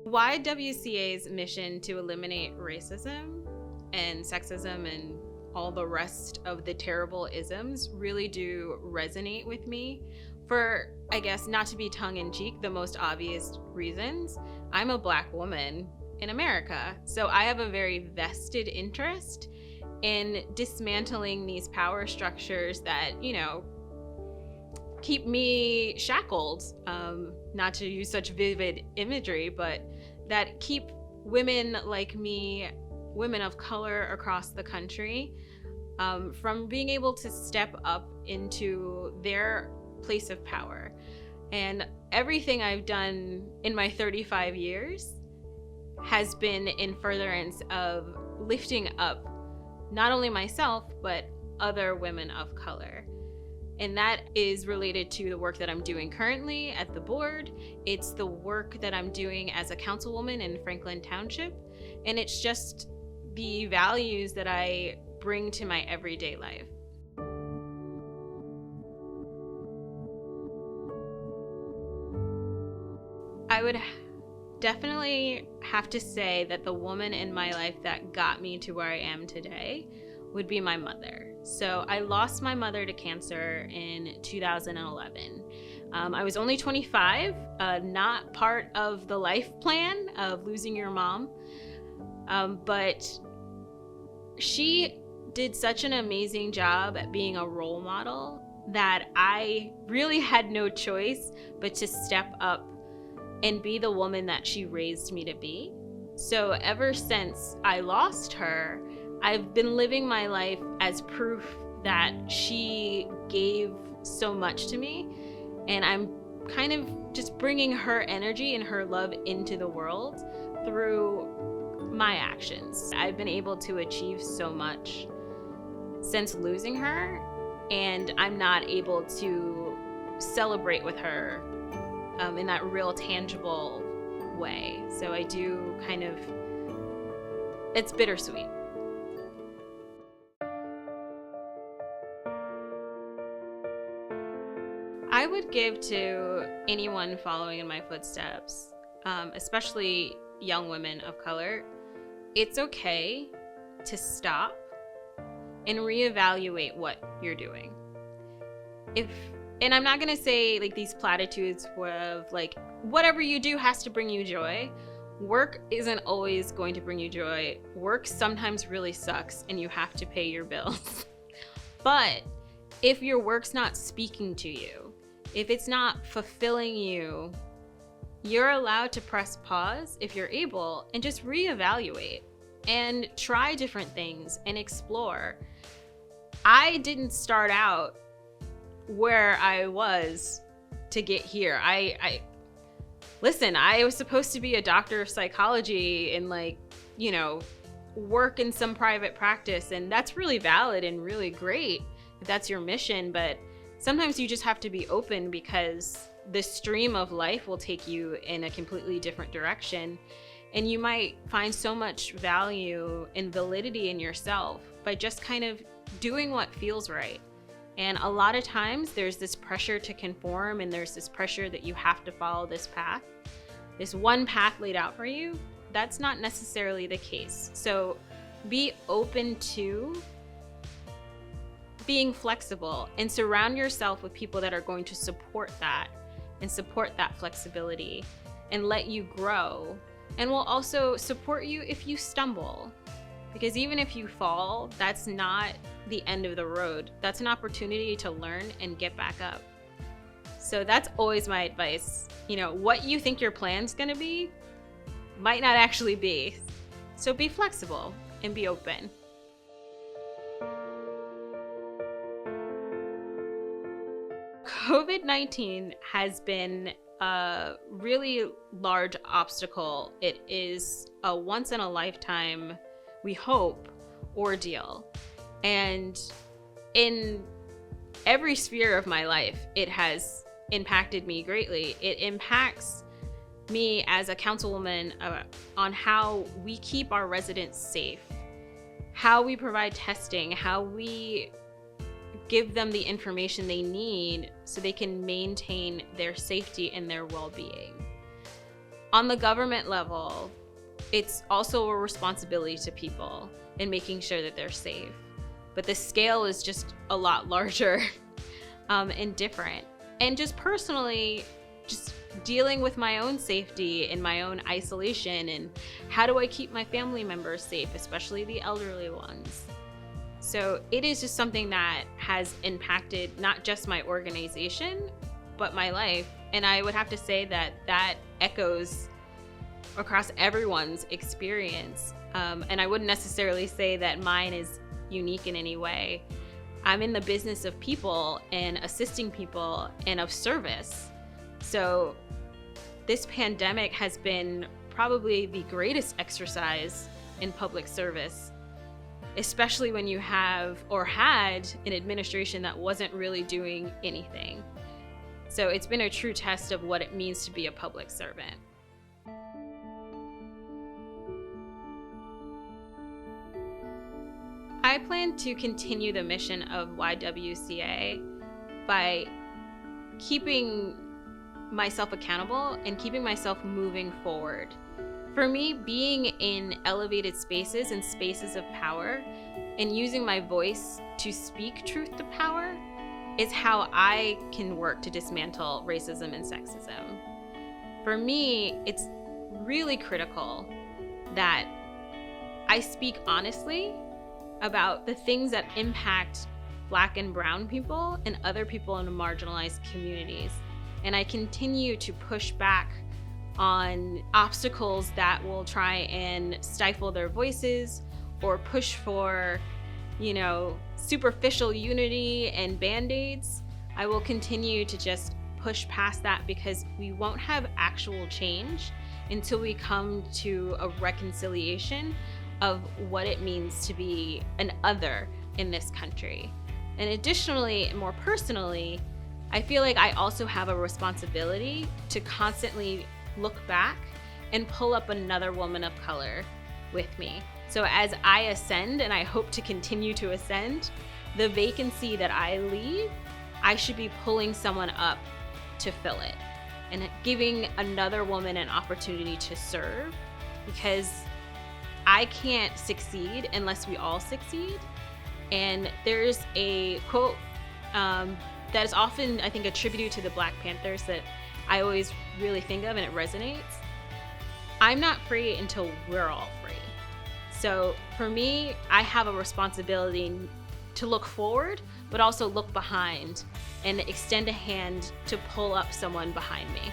WhyWCA's mission to eliminate racism and sexism and all the rest of the terrible isms really do resonate with me for, I guess, not to be tongue-in-cheek, the most obvious reasons. I'm a Black woman in America, so I have a very vested interest in dismantling these power structures that, keep me shackled, not to use such vivid imagery, but that keep women like me, women of color across the country, from being able to step up into their place of power. And everything I've done in my 35 years has been in furtherance of lifting up not only myself, but other women of color. And that is related to the work that I'm doing currently at the board. It's the work that I'm doing as a councilwoman in Franklin Township. And it's just the values that I bring to my everyday life. I would definitely have to say that the woman in my life that got me to where I am today would be my mother. So I lost my mother to cancer in 2011. I was only 25, not part of the life plan of losing your mom, but she did such an amazing job at being a role model that I really had no choice but to step up and be the woman that she raised me to be. So ever since I lost her, I've been living my life as proof that she gave so much to me, and I'm kind of just bringing her energy and her love into the world through my actions. I've been able to achieve so much since losing her, and I'm not able to celebrate with her in that real tangible way. So I do it's bittersweet. I would give to anyone following in my footsteps, especially young women of color, it's okay to stop and reevaluate what you're doing. And I'm not gonna say these platitudes of whatever you do has to bring you joy. Work isn't always going to bring you joy. Work sometimes really sucks and you have to pay your bills. But if your work's not speaking to you, if it's not fulfilling you, you're allowed to press pause if you're able and just reevaluate and try different things and explore. I didn't start out where I was to get here. Listen, I was supposed to be a doctor of psychology and work in some private practice, and that's really valid and really great if that's your mission, but sometimes you just have to be open because the stream of life will take you in a completely different direction, and you might find so much value and validity in yourself by just kind of doing what feels right. And a lot of times there's this pressure to conform, and there's this pressure that you have to follow this path, this one path laid out for you. That's not necessarily the case. So be open to being flexible and surround yourself with people that are going to support that and support that flexibility and let you grow, and will also support you if you stumble. Because even if you fall, that's not the end of the road. That's an opportunity to learn and get back up. So that's always my advice. What you think your plan's gonna be might not actually be. So be flexible and be open. COVID-19 has been a really large obstacle. It is a once in a lifetime, we hope, ordeal. And in every sphere of my life, it has impacted me greatly. It impacts me as a councilwoman on how we keep our residents safe, how we provide testing, how we give them the information they need so they can maintain their safety and their well-being. On the government level, it's also a responsibility to people in making sure that they're safe. But the scale is just a lot larger and different. And just personally, just dealing with my own safety and my own isolation, and how do I keep my family members safe, especially the elderly ones. So it is just something that has impacted not just my organization, but my life. And I would have to say that that echoes across everyone's experience. And I wouldn't necessarily say that mine is unique in any way. I'm in the business of people and assisting people and of service. So this pandemic has been probably the greatest exercise in public service, especially when you have or had an administration that wasn't really doing anything. So it's been a true test of what it means to be a public servant. I plan to continue the mission of WhyWCA by keeping myself accountable and keeping myself moving forward. For me, being in elevated spaces and spaces of power and using my voice to speak truth to power is how I can work to dismantle racism and sexism. For me, it's really critical that I speak honestly about the things that impact Black and brown people and other people in marginalized communities. And I continue to push back on obstacles that will try and stifle their voices or push for, superficial unity and band-aids. I will continue to just push past that, because we won't have actual change until we come to a reconciliation of what it means to be an other in this country. And additionally, more personally, I feel like I also have a responsibility to constantly look back and pull up another woman of color with me. So as I ascend, and I hope to continue to ascend, the vacancy that I leave, I should be pulling someone up to fill it and giving another woman an opportunity to serve, because I can't succeed unless we all succeed. And there's a quote that is often, I think, attributed to the Black Panthers that I always really think of, and it resonates. I'm not free until we're all free. So for me, I have a responsibility to look forward, but also look behind and extend a hand to pull up someone behind me.